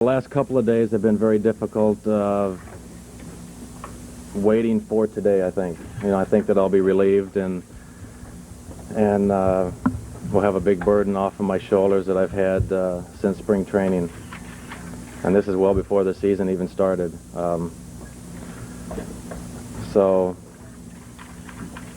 The last couple of days have been very difficult, waiting for today, I think. I think that I'll be relieved and we'll have a big burden off of my shoulders that I've had since spring training. And this is well before the season even started. So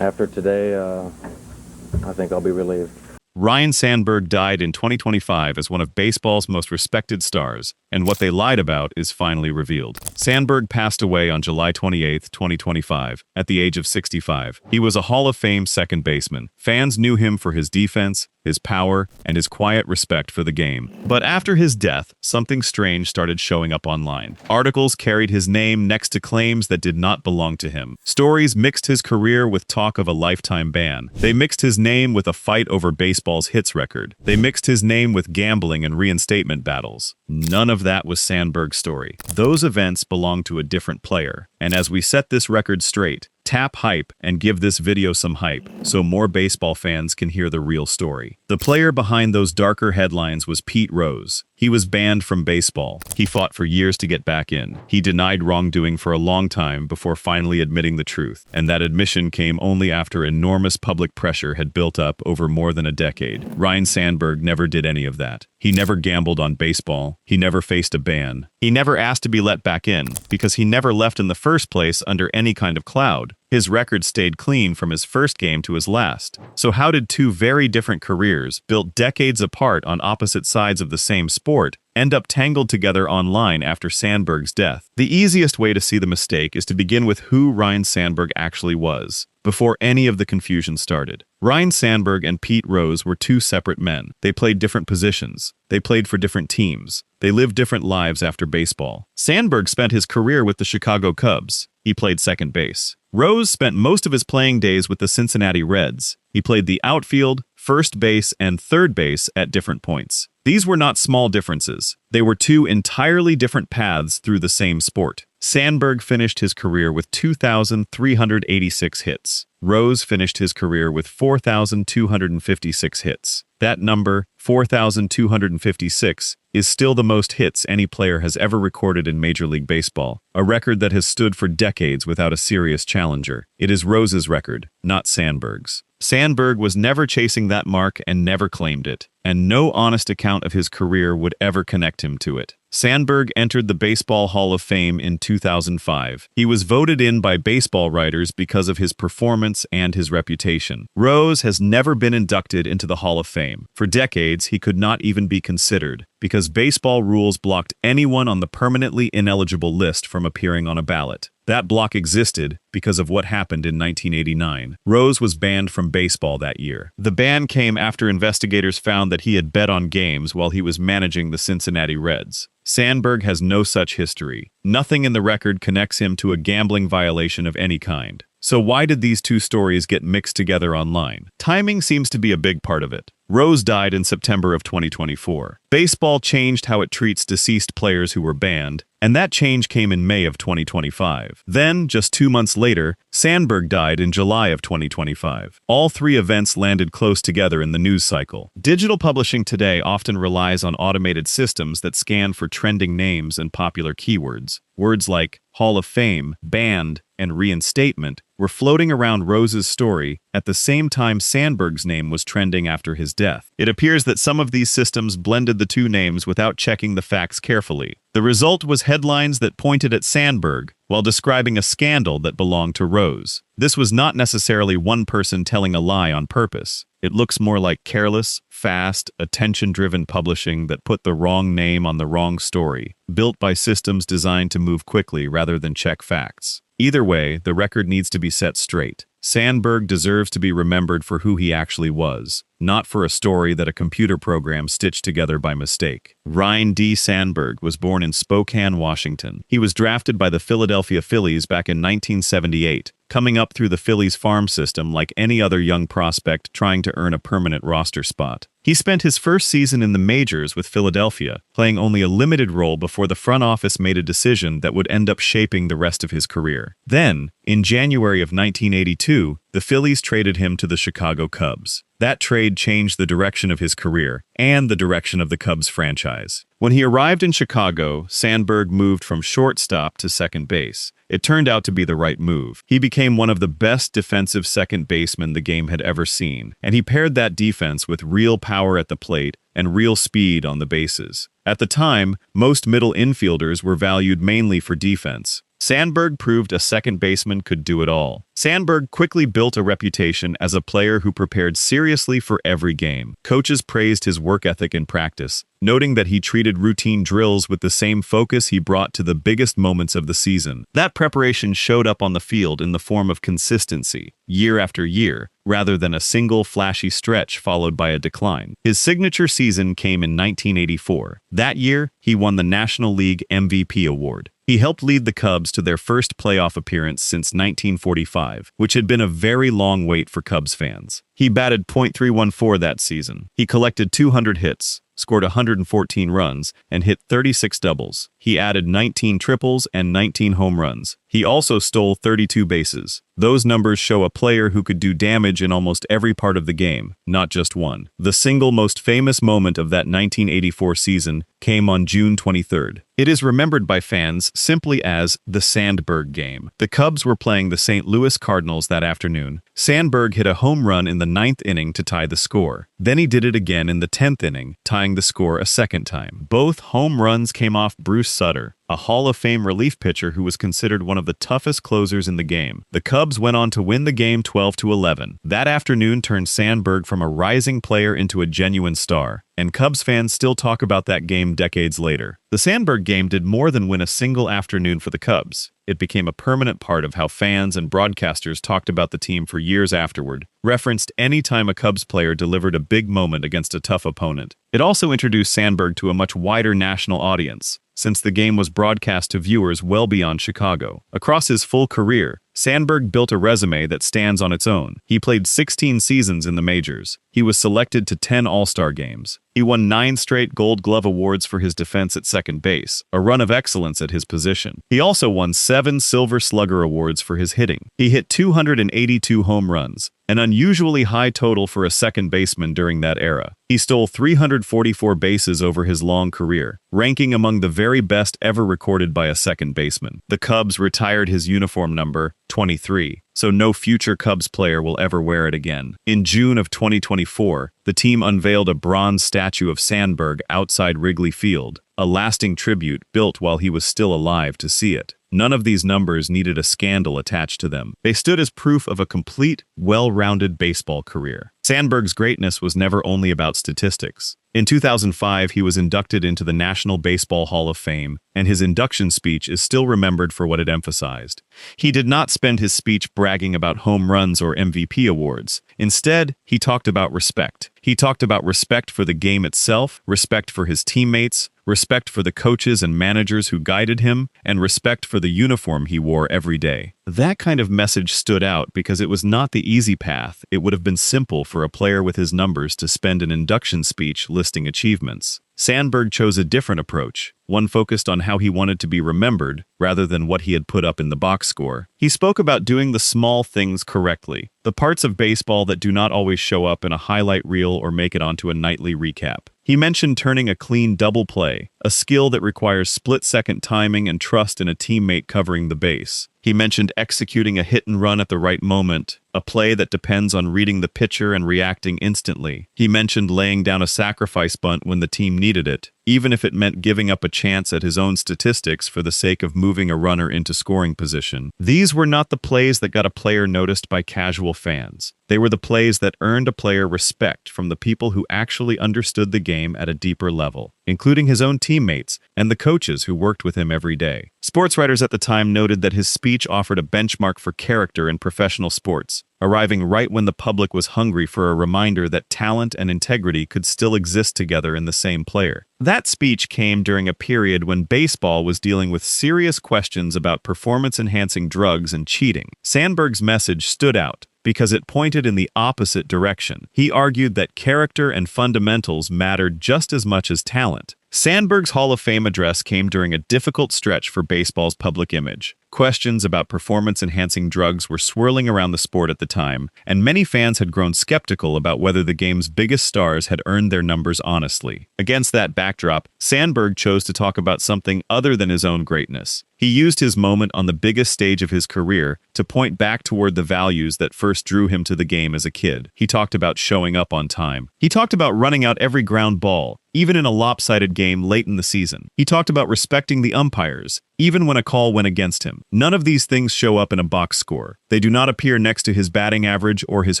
after today, I think I'll be relieved. Ryne Sandberg died in 2025 as one of baseball's most respected stars, and what they lied about is finally revealed. Sandberg passed away on July 28, 2025, at the age of 65. He was a Hall of Fame second baseman. Fans knew him for his defense, his power, and his quiet respect for the game. But after his death, something strange started showing up online. Articles carried his name next to claims that did not belong to him. Stories mixed his career with talk of a lifetime ban. They mixed his name with a fight over baseball's hits record. They mixed his name with gambling and reinstatement battles. None of that was Sandberg's story. Those events belonged to a different player. And as we set this record straight, tap hype and give this video some hype so more baseball fans can hear the real story. The player behind those darker headlines was Pete Rose. He was banned from baseball. He fought for years to get back in. He denied wrongdoing for a long time before finally admitting the truth. And that admission came only after enormous public pressure had built up over more than a decade. Ryne Sandberg never did any of that. He never gambled on baseball. He never faced a ban. He never asked to be let back in because he never left in the first place under any kind of cloud. His record stayed clean from his first game to his last. So how did two very different careers, built decades apart on opposite sides of the same sport, end up tangled together online after Sandberg's death? The easiest way to see the mistake is to begin with who Ryne Sandberg actually was, before any of the confusion started. Ryne Sandberg and Pete Rose were two separate men. They played different positions. They played for different teams. They lived different lives after baseball. Sandberg spent his career with the Chicago Cubs. He played second base. Rose spent most of his playing days with the Cincinnati Reds. He played the outfield, first base, and third base at different points. These were not small differences. They were two entirely different paths through the same sport. Sandberg finished his career with 2,386 hits. Rose finished his career with 4,256 hits. That number, 4,256, is still the most hits any player has ever recorded in Major League Baseball, a record that has stood for decades without a serious challenger. It is Rose's record, not Sandberg's. Sandberg was never chasing that mark and never claimed it, and no honest account of his career would ever connect him to it. Sandberg entered the Baseball Hall of Fame in 2005. He was voted in by baseball writers because of his performance and his reputation. Rose has never been inducted into the Hall of Fame. For decades, he could not even be considered, because baseball rules blocked anyone on the permanently ineligible list from appearing on a ballot. That block existed because of what happened in 1989. Rose was banned from baseball that year. The ban came after investigators found that he had bet on games while he was managing the Cincinnati Reds. Sandberg has no such history. Nothing in the record connects him to a gambling violation of any kind. So why did these two stories get mixed together online? Timing seems to be a big part of it. Rose died in September of 2024. Baseball changed how it treats deceased players who were banned, and that change came in May of 2025. Then, just 2 months later, Sandberg died in July of 2025. All three events landed close together in the news cycle. Digital publishing today often relies on automated systems that scan for trending names and popular keywords. Words like Hall of Fame, banned, and reinstatement were floating around Rose's story at the same time Sandberg's name was trending after his death. It appears that some of these systems blended the two names without checking the facts carefully. The result was headlines that pointed at Sandberg while describing a scandal that belonged to Rose. This was not necessarily one person telling a lie on purpose. It looks more like careless, fast, attention-driven publishing that put the wrong name on the wrong story, built by systems designed to move quickly rather than check facts. Either way, the record needs to be set straight. Sandberg deserves to be remembered for who he actually was, not for a story that a computer program stitched together by mistake. Ryne D. Sandberg was born in Spokane, Washington. He was drafted by the Philadelphia Phillies back in 1978, coming up through the Phillies farm system like any other young prospect trying to earn a permanent roster spot. He spent his first season in the majors with Philadelphia, playing only a limited role before the front office made a decision that would end up shaping the rest of his career. Then, in January of 1982, the Phillies traded him to the Chicago Cubs. That trade changed the direction of his career and the direction of the Cubs franchise. When he arrived in Chicago, Sandberg moved from shortstop to second base. It turned out to be the right move. He became one of the best defensive second basemen the game had ever seen, and he paired that defense with real power at the plate and real speed on the bases. At the time, most middle infielders were valued mainly for defense. Sandberg proved a second baseman could do it all. Sandberg quickly built a reputation as a player who prepared seriously for every game. Coaches praised his work ethic in practice, noting that he treated routine drills with the same focus he brought to the biggest moments of the season. That preparation showed up on the field in the form of consistency, year after year, rather than a single flashy stretch followed by a decline. His signature season came in 1984. That year, he won the National League MVP award. He helped lead the Cubs to their first playoff appearance since 1945, which had been a very long wait for Cubs fans. He batted .314 that season. He collected 200 hits, scored 114 runs, and hit 36 doubles. He added 19 triples and 19 home runs. He also stole 32 bases. Those numbers show a player who could do damage in almost every part of the game, not just one. The single most famous moment of that 1984 season came on June 23rd. It is remembered by fans simply as the Sandberg game. The Cubs were playing the St. Louis Cardinals that afternoon. Sandberg hit a home run in the 9th inning to tie the score. Then he did it again in the 10th inning, tying the score a second time. Both home runs came off Bruce Sutter, a Hall of Fame relief pitcher who was considered one of the toughest closers in the game. The Cubs went on to win the game 12-11. That afternoon turned Sandberg from a rising player into a genuine star, and Cubs fans still talk about that game decades later. The Sandberg game did more than win a single afternoon for the Cubs. It became a permanent part of how fans and broadcasters talked about the team for years afterward, referenced any time a Cubs player delivered a big moment against a tough opponent. It also introduced Sandberg to a much wider national audience, since the game was broadcast to viewers well beyond Chicago. Across his full career, Sandberg built a resume that stands on its own. He played 16 seasons in the majors. He was selected to 10 All-Star games. He won 9 straight Gold Glove awards for his defense at second base, a run of excellence at his position. He also won 7 Silver Slugger awards for his hitting. He hit 282 home runs, an unusually high total for a second baseman during that era. He stole 344 bases over his long career, ranking among the very best ever recorded by a second baseman. The Cubs retired his uniform number, 23, so no future Cubs player will ever wear it again. In June of 2024, the team unveiled a bronze statue of Sandberg outside Wrigley Field, a lasting tribute built while he was still alive to see it. None of these numbers needed a scandal attached to them. They stood as proof of a complete, well-rounded baseball career. Sandberg's greatness was never only about statistics. In 2005, he was inducted into the National Baseball Hall of Fame, and his induction speech is still remembered for what it emphasized. He did not spend his speech bragging about home runs or MVP awards. Instead, he talked about respect. He talked about respect for the game itself, respect for his teammates, respect for the coaches and managers who guided him, and respect for the uniform he wore every day. That kind of message stood out because it was not the easy path. It would have been simple for a player with his numbers to spend an induction speech listing achievements. Sandberg chose a different approach, one focused on how he wanted to be remembered rather than what he had put up in the box score. He spoke about doing the small things correctly, the parts of baseball that do not always show up in a highlight reel or make it onto a nightly recap. He mentioned turning a clean double play, a skill that requires split-second timing and trust in a teammate covering the base. He mentioned executing a hit and run at the right moment, a play that depends on reading the pitcher and reacting instantly. He mentioned laying down a sacrifice bunt when the team needed it, even if it meant giving up a chance at his own statistics for the sake of moving a runner into scoring position. These were not the plays that got a player noticed by casual fans. They were the plays that earned a player respect from the people who actually understood the game at a deeper level, including his own teammates and the coaches who worked with him every day. Sports writers at the time noted that his speech offered a benchmark for character in professional sports, arriving right when the public was hungry for a reminder that talent and integrity could still exist together in the same player. That speech came during a period when baseball was dealing with serious questions about performance-enhancing drugs and cheating. Sandberg's message stood out because it pointed in the opposite direction. He argued that character and fundamentals mattered just as much as talent. Sandberg's Hall of Fame address came during a difficult stretch for baseball's public image. Questions about performance-enhancing drugs were swirling around the sport at the time, and many fans had grown skeptical about whether the game's biggest stars had earned their numbers honestly. Against that backdrop, Sandberg chose to talk about something other than his own greatness. He used his moment on the biggest stage of his career to point back toward the values that first drew him to the game as a kid. He talked about showing up on time. He talked about running out every ground ball, even in a lopsided game late in the season. He talked about respecting the umpires, even when a call went against him. None of these things show up in a box score. They do not appear next to his batting average or his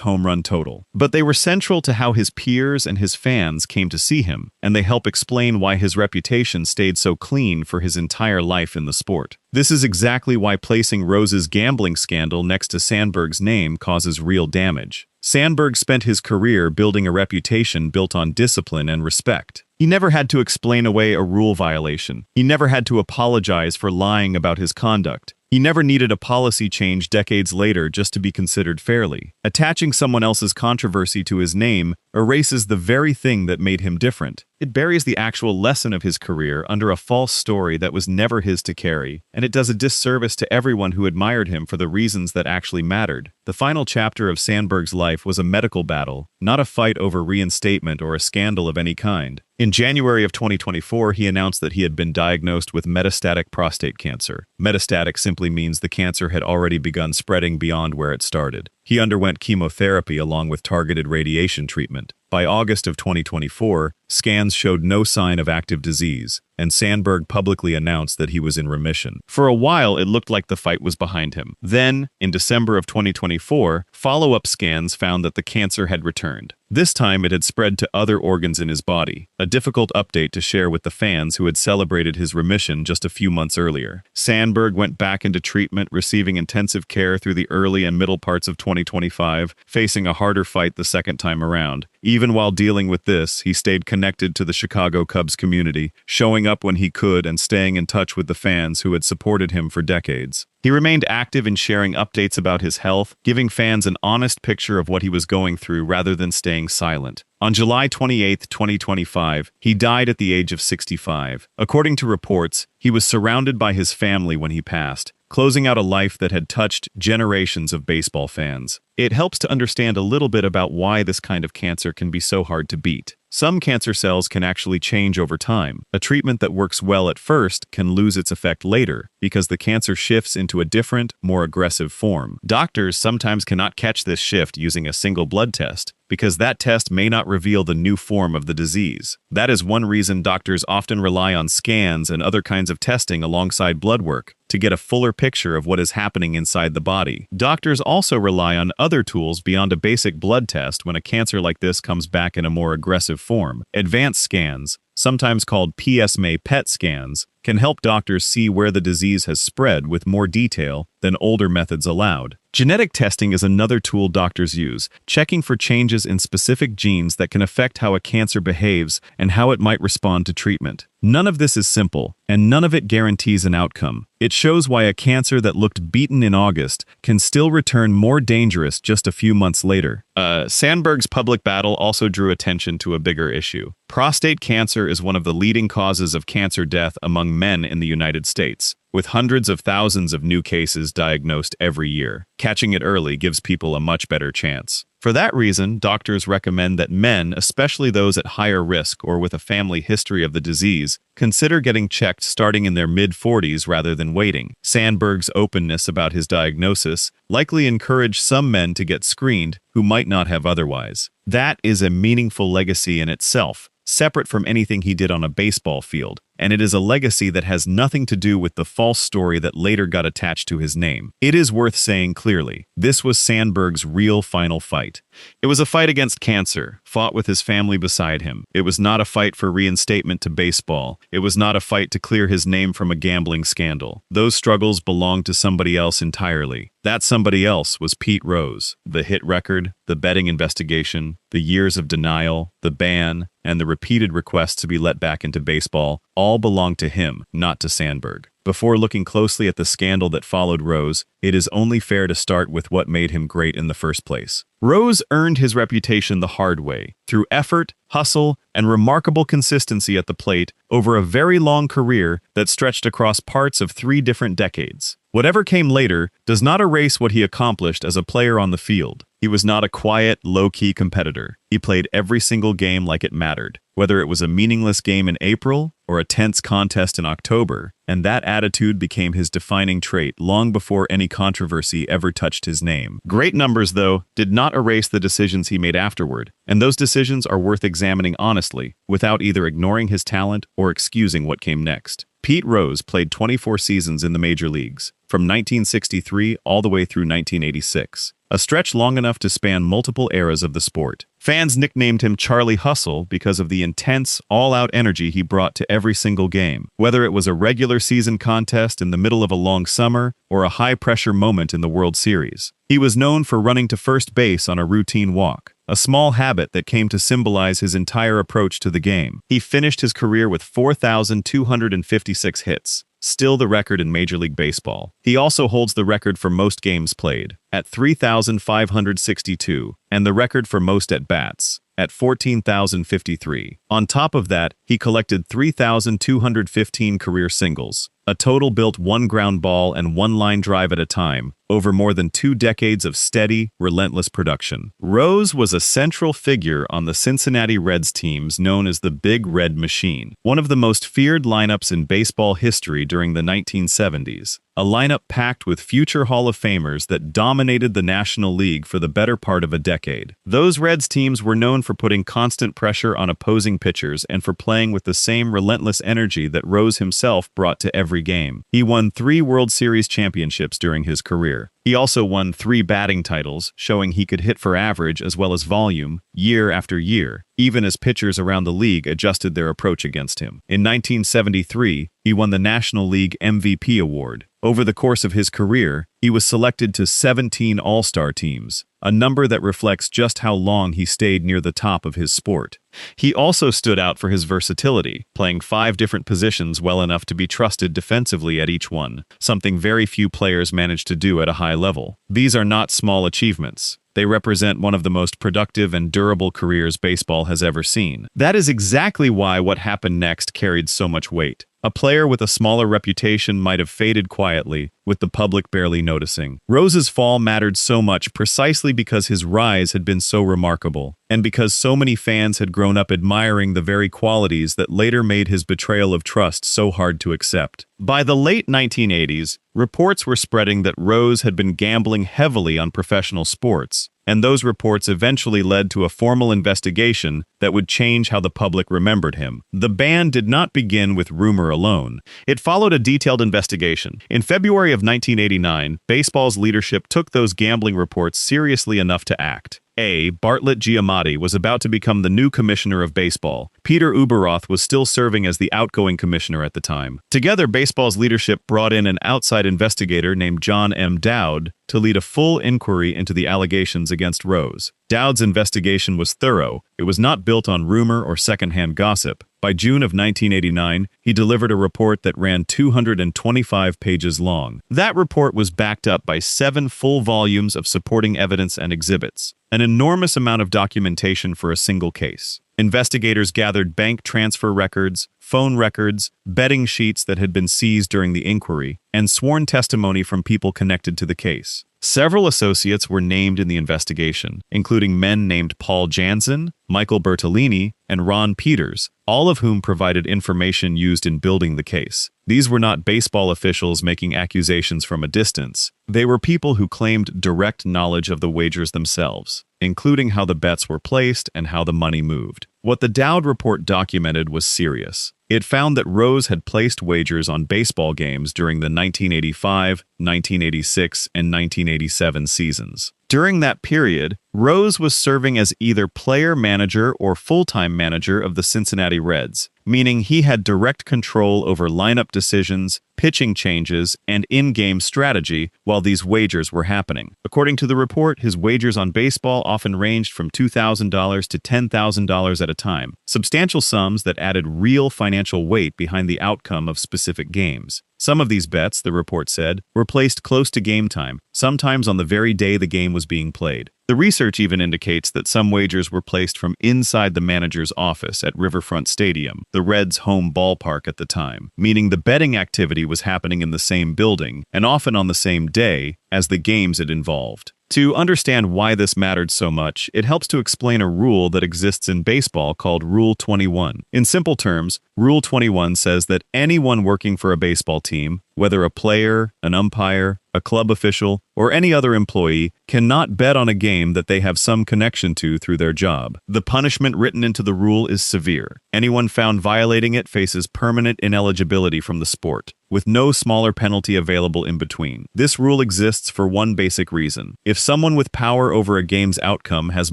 home run total. But they were central to how his peers and his fans came to see him, and they help explain why his reputation stayed so clean for his entire life in the sport. This is exactly why placing Rose's gambling scandal next to Sandberg's name causes real damage. Sandberg spent his career building a reputation built on discipline and respect. He never had to explain away a rule violation. He never had to apologize for lying about his conduct. He never needed a policy change decades later just to be considered fairly. Attaching someone else's controversy to his name erases the very thing that made him different. It buries the actual lesson of his career under a false story that was never his to carry, and it does a disservice to everyone who admired him for the reasons that actually mattered. The final chapter of Sandberg's life was a medical battle, not a fight over reinstatement or a scandal of any kind. In January of 2024, he announced that he had been diagnosed with metastatic prostate cancer. Metastatic simply means the cancer had already begun spreading beyond where it started. He underwent chemotherapy along with targeted radiation treatment. By August of 2024, scans showed no sign of active disease, and Sandberg publicly announced that he was in remission. For a while, it looked like the fight was behind him. Then, in December of 2024, follow-up scans found that the cancer had returned. This time, it had spread to other organs in his body, a difficult update to share with the fans who had celebrated his remission just a few months earlier. Sandberg went back into treatment, receiving intensive care through the early and middle parts of 2025, facing a harder fight the second time around. Even while dealing with this, he stayed connected to the Chicago Cubs community, showing up when he could and staying in touch with the fans who had supported him for decades. He remained active in sharing updates about his health, giving fans an honest picture of what he was going through rather than staying silent. On July 28, 2025, he died at the age of 65. According to reports, he was surrounded by his family when he passed, closing out a life that had touched generations of baseball fans. It helps to understand a little bit about why this kind of cancer can be so hard to beat. Some cancer cells can actually change over time. A treatment that works well at first can lose its effect later because the cancer shifts into a different, more aggressive form. Doctors sometimes cannot catch this shift using a single blood test because that test may not reveal the new form of the disease. That is one reason doctors often rely on scans and other kinds of testing alongside blood work to get a fuller picture of what is happening inside the body. Doctors also rely on other tools beyond a basic blood test when a cancer like this comes back in a more aggressive form. Advanced scans, sometimes called PSMA PET scans, can help doctors see where the disease has spread with more detail than older methods allowed. Genetic testing is another tool doctors use, checking for changes in specific genes that can affect how a cancer behaves and how it might respond to treatment. None of this is simple, and none of it guarantees an outcome. It shows why a cancer that looked beaten in August can still return more dangerous just a few months later. Sandberg's public battle also drew attention to a bigger issue. Prostate cancer is one of the leading causes of cancer death among men in the United States, with hundreds of thousands of new cases diagnosed every year. Catching it early gives people a much better chance. For that reason, doctors recommend that men, especially those at higher risk or with a family history of the disease, consider getting checked starting in their mid-40s rather than waiting. Sandberg's openness about his diagnosis likely encouraged some men to get screened who might not have otherwise. That is a meaningful legacy in itself, separate from anything he did on a baseball field, and it is a legacy that has nothing to do with the false story that later got attached to his name. It is worth saying clearly, this was Sandberg's real final fight. It was a fight against cancer, fought with his family beside him. It was not a fight for reinstatement to baseball. It was not a fight to clear his name from a gambling scandal. Those struggles belonged to somebody else entirely. That somebody else was Pete Rose. The hit record, the betting investigation, the years of denial, the ban, and the repeated requests to be let back into baseball all belonged to him, not to Sandberg. Before looking closely at the scandal that followed Rose, it is only fair to start with what made him great in the first place. Rose earned his reputation the hard way, through effort, hustle, and remarkable consistency at the plate over a very long career that stretched across parts of 3 different decades. Whatever came later does not erase what he accomplished as a player on the field. He was not a quiet, low-key competitor. He played every single game like it mattered, whether it was a meaningless game in April or a tense contest in October, and that attitude became his defining trait long before any controversy ever touched his name. Great numbers, though, did not erase the decisions he made afterward, and those decisions are worth examining honestly, without either ignoring his talent or excusing what came next. Pete Rose played 24 seasons in the major leagues, from 1963 all the way through 1986, a stretch long enough to span multiple eras of the sport. Fans nicknamed him Charlie Hustle because of the intense, all-out energy he brought to every single game, whether it was a regular season contest in the middle of a long summer or a high-pressure moment in the World Series. He was known for running to first base on a routine walk, a small habit that came to symbolize his entire approach to the game. He finished his career with 4,256 hits, still the record in Major League Baseball. He also holds the record for most games played, at 3,562, and the record for most at-bats, at 14,053. On top of that, he collected 3,215 career singles, a total built 1 ground ball and 1 line drive at a time, over more than 2 decades of steady, relentless production. Rose was a central figure on the Cincinnati Reds teams known as the Big Red Machine, one of the most feared lineups in baseball history during the 1970s. A lineup packed with future Hall of Famers that dominated the National League for the better part of a decade. Those Reds teams were known for putting constant pressure on opposing pitchers and for playing with the same relentless energy that Rose himself brought to every game. He won 3 World Series championships during his career. He also won 3 batting titles, showing he could hit for average as well as volume, year after year, even as pitchers around the league adjusted their approach against him. In 1973, he won the National League MVP award. Over the course of his career, he was selected to 17 All-Star teams, a number that reflects just how long he stayed near the top of his sport. He also stood out for his versatility, playing 5 different positions well enough to be trusted defensively at each one, something very few players manage to do at a high level. These are not small achievements. They represent one of the most productive and durable careers baseball has ever seen. That is exactly why what happened next carried so much weight. A player with a smaller reputation might have faded quietly, with the public barely noticing. Rose's fall mattered so much precisely because his rise had been so remarkable, and because so many fans had grown up admiring the very qualities that later made his betrayal of trust so hard to accept. By the late 1980s, reports were spreading that Rose had been gambling heavily on professional sports, and those reports eventually led to a formal investigation that would change how the public remembered him. The ban did not begin with rumor alone. It followed a detailed investigation. In February of 1989, baseball's leadership took those gambling reports seriously enough to act. Bartlett Giamatti was about to become the new commissioner of baseball. Peter Ueberroth was still serving as the outgoing commissioner at the time. Together, baseball's leadership brought in an outside investigator named John M. Dowd to lead a full inquiry into the allegations against Rose. Dowd's investigation was thorough. It was not built on rumor or secondhand gossip. By June of 1989, he delivered a report that ran 225 pages long. That report was backed up by 7 full volumes of supporting evidence and exhibits, an enormous amount of documentation for a single case. Investigators gathered bank transfer records, phone records, betting sheets that had been seized during the inquiry, and sworn testimony from people connected to the case. Several associates were named in the investigation, including men named Paul Jansen, Michael Bertolini, and Ron Peters, all of whom provided information used in building the case. These were not baseball officials making accusations from a distance. They were people who claimed direct knowledge of the wagers themselves, including how the bets were placed and how the money moved. What the Dowd Report documented was serious. It found that Rose had placed wagers on baseball games during the 1985, 1986, and 1987 seasons. During that period, Rose was serving as either player-manager or full-time manager of the Cincinnati Reds. meaning he had direct control over lineup decisions, pitching changes, and in-game strategy while these wagers were happening. According to the report, his wagers on baseball often ranged from $2,000 to $10,000 at a time, substantial sums that added real financial weight behind the outcome of specific games. Some of these bets, the report said, were placed close to game time, sometimes on the very day the game was being played. The research even indicates that some wagers were placed from inside the manager's office at Riverfront Stadium, the Reds' home ballpark at the time, meaning the betting activity was happening in the same building, and often on the same day, as the games it involved. To understand why this mattered so much, it helps to explain a rule that exists in baseball called Rule 21. In simple terms, Rule 21 says that anyone working for a baseball team, whether a player, an umpire, a club official, or any other employee, cannot bet on a game that they have some connection to through their job. The punishment written into the rule is severe. Anyone found violating it faces permanent ineligibility from the sport, with no smaller penalty available in between. This rule exists for one basic reason. If someone with power over a game's outcome has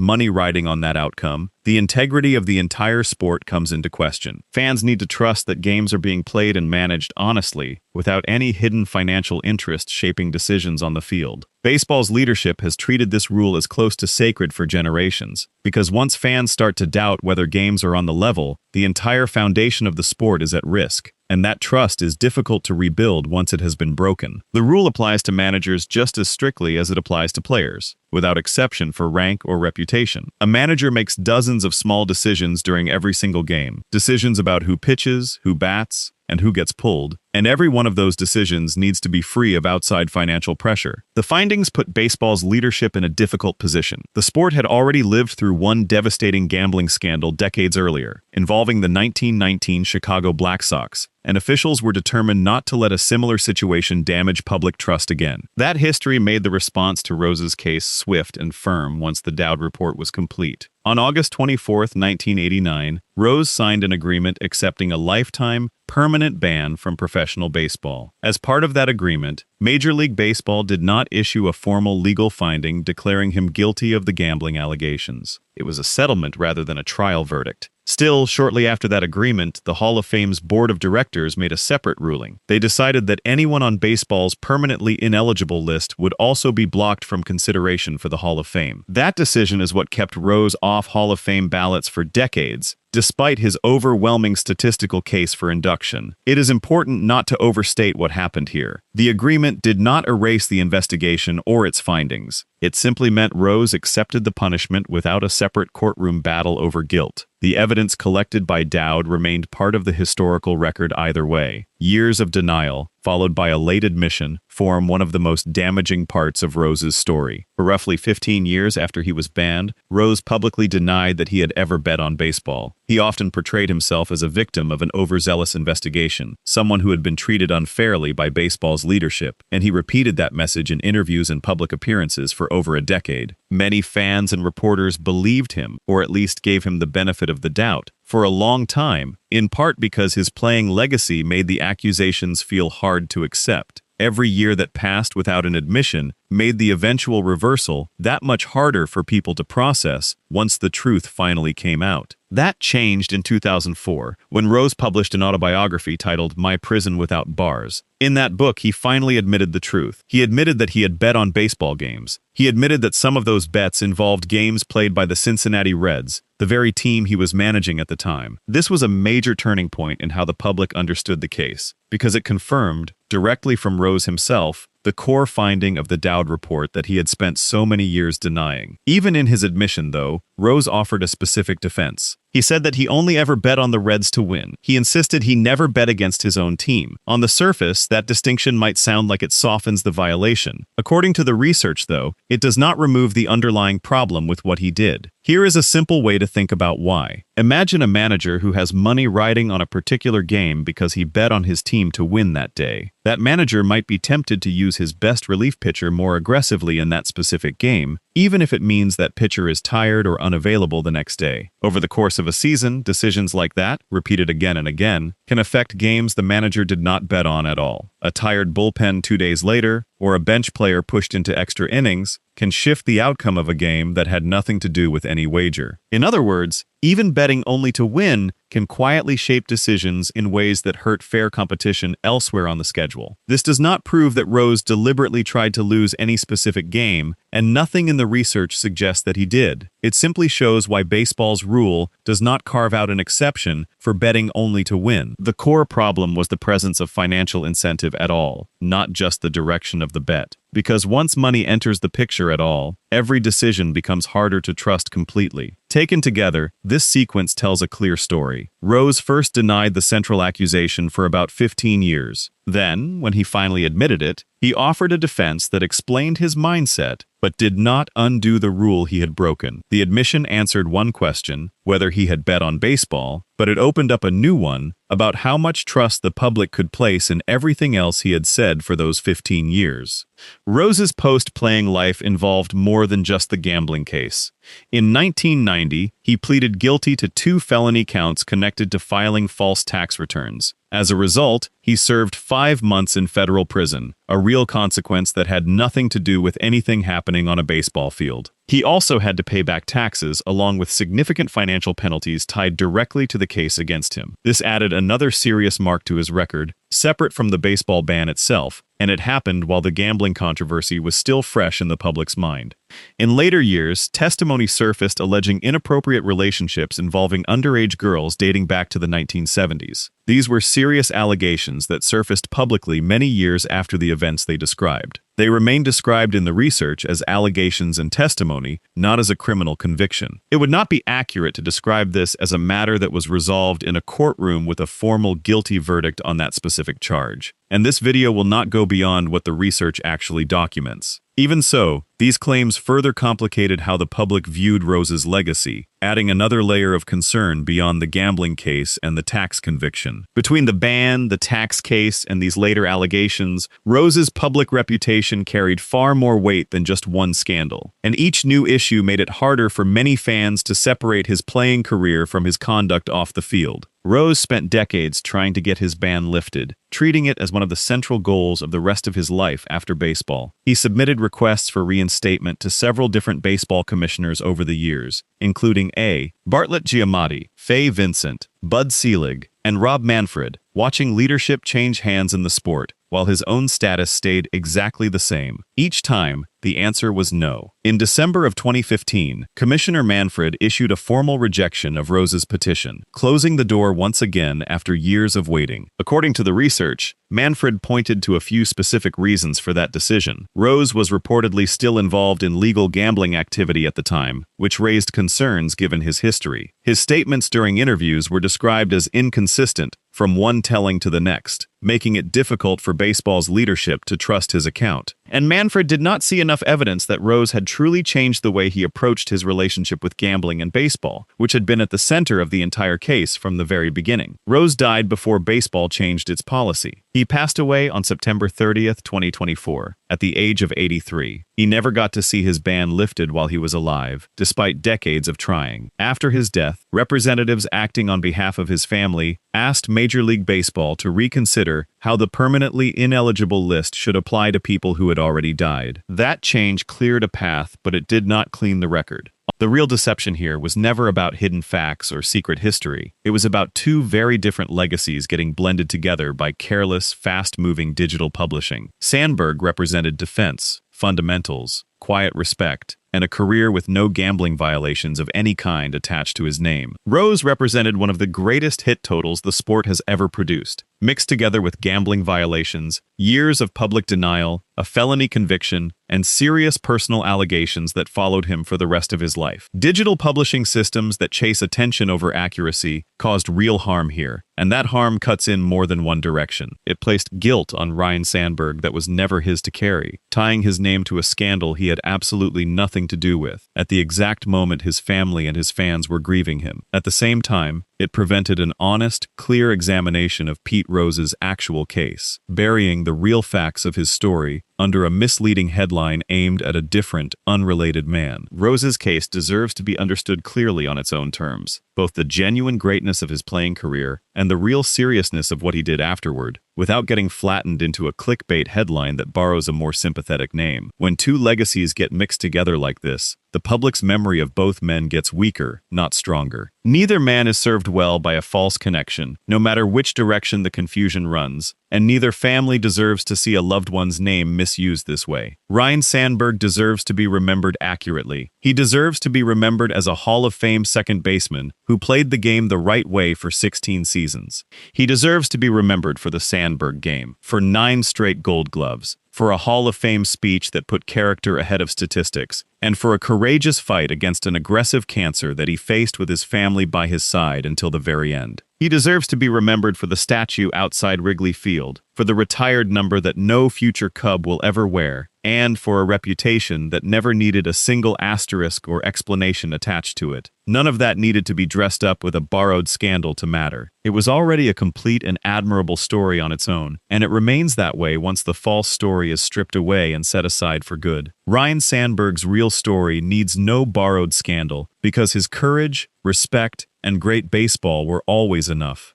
money riding on that outcome, the integrity of the entire sport comes into question. Fans need to trust that games are being played and managed honestly, without any hidden financial interest shaping decisions on the field. Baseball's leadership has treated this rule as close to sacred for generations, because once fans start to doubt whether games are on the level, the entire foundation of the sport is at risk, and that trust is difficult to rebuild once it has been broken. The rule applies to managers just as strictly as it applies to players, without exception for rank or reputation. A manager makes dozens of small decisions during every single game, decisions about who pitches, who bats, and who gets pulled, and every one of those decisions needs to be free of outside financial pressure. The findings put baseball's leadership in a difficult position. The sport had already lived through one devastating gambling scandal decades earlier, involving the 1919 Chicago Black Sox, and officials were determined not to let a similar situation damage public trust again. That history made the response to Rose's case swift and firm once the Dow Report was complete. On August 24, 1989, Rose signed an agreement accepting a lifetime, permanent ban from professional baseball. As part of that agreement, Major League Baseball did not issue a formal legal finding declaring him guilty of the gambling allegations. It was a settlement rather than a trial verdict. Still, shortly after that agreement, the Hall of Fame's board of directors made a separate ruling. They decided that anyone on baseball's permanently ineligible list would also be blocked from consideration for the Hall of Fame. That decision is what kept Rose off Hall of Fame ballots for decades, despite his overwhelming statistical case for induction. It is important not to overstate what happened here. The agreement did not erase the investigation or its findings. It simply meant Rose accepted the punishment without a separate courtroom battle over guilt. The evidence collected by Dowd remained part of the historical record either way. Years of denial, followed by a late admission, form one of the most damaging parts of Rose's story. For roughly 15 years after he was banned, Rose publicly denied that he had ever bet on baseball. He often portrayed himself as a victim of an overzealous investigation, someone who had been treated unfairly by baseball's leadership, and he repeated that message in interviews and public appearances for over a decade. Many fans and reporters believed him, or at least gave him the benefit of the doubt, for a long time, in part because his playing legacy made the accusations feel hard to accept. Every year that passed without an admission made the eventual reversal that much harder for people to process once the truth finally came out. That changed in 2004, when Rose published an autobiography titled My Prison Without Bars. In that book, he finally admitted the truth. He admitted that he had bet on baseball games. He admitted that some of those bets involved games played by the Cincinnati Reds, the very team he was managing at the time. This was a major turning point in how the public understood the case, because it confirmed, directly from Rose himself, the core finding of the Dowd Report that he had spent so many years denying. Even in his admission, though, Rose offered a specific defense. He said that he only ever bet on the Reds to win. He insisted he never bet against his own team. On the surface, that distinction might sound like it softens the violation. According to the research, though, it does not remove the underlying problem with what he did. Here is a simple way to think about why. Imagine a manager who has money riding on a particular game because he bet on his team to win that day. That manager might be tempted to use his best relief pitcher more aggressively in that specific game, even if it means that pitcher is tired or unavailable the next day. Over the course of a season, decisions like that, repeated again and again, can affect games the manager did not bet on at all. A tired bullpen 2 days later, or a bench player pushed into extra innings, can shift the outcome of a game that had nothing to do with any wager. In other words, even betting only to win can quietly shape decisions in ways that hurt fair competition elsewhere on the schedule. This does not prove that Rose deliberately tried to lose any specific game, and nothing in the research suggests that he did. It simply shows why baseball's rule does not carve out an exception for betting only to win. The core problem was the presence of financial incentive at all, not just the direction of the bet. Because once money enters the picture at all, every decision becomes harder to trust completely. Taken together, this sequence tells a clear story. Rose first denied the central accusation for about 15 years. Then, when he finally admitted it, he offered a defense that explained his mindset, but did not undo the rule he had broken. The admission answered one question, whether he had bet on baseball, but it opened up a new one about how much trust the public could place in everything else he had said for those 15 years. Rose's post-playing life involved more than just the gambling case. In 1990, he pleaded guilty to 2 felony counts connected to filing false tax returns. As a result, he served 5 months in federal prison, a real consequence that had nothing to do with anything happening on a baseball field. He also had to pay back taxes, along with significant financial penalties tied directly to the case against him. This added another serious mark to his record, separate from the baseball ban itself, and it happened while the gambling controversy was still fresh in the public's mind. In later years, testimony surfaced alleging inappropriate relationships involving underage girls dating back to the 1970s. These were serious allegations that surfaced publicly many years after the events they described. They remain described in the research as allegations and testimony, not as a criminal conviction. It would not be accurate to describe this as a matter that was resolved in a courtroom with a formal guilty verdict on that specific charge. And this video will not go beyond what the research actually documents. Even so, these claims further complicated how the public viewed Rose's legacy, adding another layer of concern beyond the gambling case and the tax conviction. Between the ban, the tax case, and these later allegations, Rose's public reputation carried far more weight than just one scandal. And each new issue made it harder for many fans to separate his playing career from his conduct off the field. Rose spent decades trying to get his ban lifted, treating it as one of the central goals of the rest of his life after baseball. He submitted requests for reinstatement to several different baseball commissioners over the years, including A. Bartlett Giamatti, Fay Vincent, Bud Selig, and Rob Manfred, watching leadership change hands in the sport, while his own status stayed exactly the same. Each time, the answer was no. In December of 2015, Commissioner Manfred issued a formal rejection of Rose's petition, closing the door once again after years of waiting. According to the research, Manfred pointed to a few specific reasons for that decision. Rose was reportedly still involved in legal gambling activity at the time, which raised concerns given his history. His statements during interviews were described as inconsistent from one telling to the next, making it difficult for baseball's leadership to trust his account. And Manfred did not see enough evidence that Rose had truly changed the way he approached his relationship with gambling and baseball, which had been at the center of the entire case from the very beginning. Rose died before baseball changed its policy. He passed away on September 30th, 2024, at the age of 83. He never got to see his ban lifted while he was alive, despite decades of trying. After his death, representatives acting on behalf of his family asked Major League Baseball to reconsider how the permanently ineligible list should apply to people who had already died. That change cleared a path, but it did not clean the record. The real deception here was never about hidden facts or secret history. It was about 2 very different legacies getting blended together by careless, fast-moving digital publishing. Sandberg represented defense, fundamentals, quiet respect, and a career with no gambling violations of any kind attached to his name. Rose represented one of the greatest hit totals the sport has ever produced, mixed together with gambling violations, years of public denial, a felony conviction, and serious personal allegations that followed him for the rest of his life. Digital publishing systems that chase attention over accuracy caused real harm here, and that harm cuts in more than one direction. It placed guilt on Ryne Sandberg that was never his to carry, tying his name to a scandal he had absolutely nothing to do with, at the exact moment his family and his fans were grieving him. At the same time, it prevented an honest, clear examination of Pete Rose's actual case, burying the real facts of his story under a misleading headline aimed at a different, unrelated man. Rose's case deserves to be understood clearly on its own terms. Both the genuine greatness of his playing career and the real seriousness of what he did afterward, without getting flattened into a clickbait headline that borrows a more sympathetic name. When two legacies get mixed together like this, the public's memory of both men gets weaker, not stronger. Neither man is served well by a false connection, no matter which direction the confusion runs, and neither family deserves to see a loved one's name misused this way. Ryne Sandberg deserves to be remembered accurately. He deserves to be remembered as a Hall of Fame second baseman who played the game the right way for 16 seasons. He deserves to be remembered for the Sandberg game, for 9 straight Gold Gloves, for a Hall of Fame speech that put character ahead of statistics, and for a courageous fight against an aggressive cancer that he faced with his family by his side until the very end. He deserves to be remembered for the statue outside Wrigley Field, for the retired number that no future Cub will ever wear, and for a reputation that never needed a single asterisk or explanation attached to it. None of that needed to be dressed up with a borrowed scandal to matter. It was already a complete and admirable story on its own, and it remains that way once the false story is stripped away and set aside for good. Ryne Sandberg's real story needs no borrowed scandal because his courage, respect, and great baseball were always enough.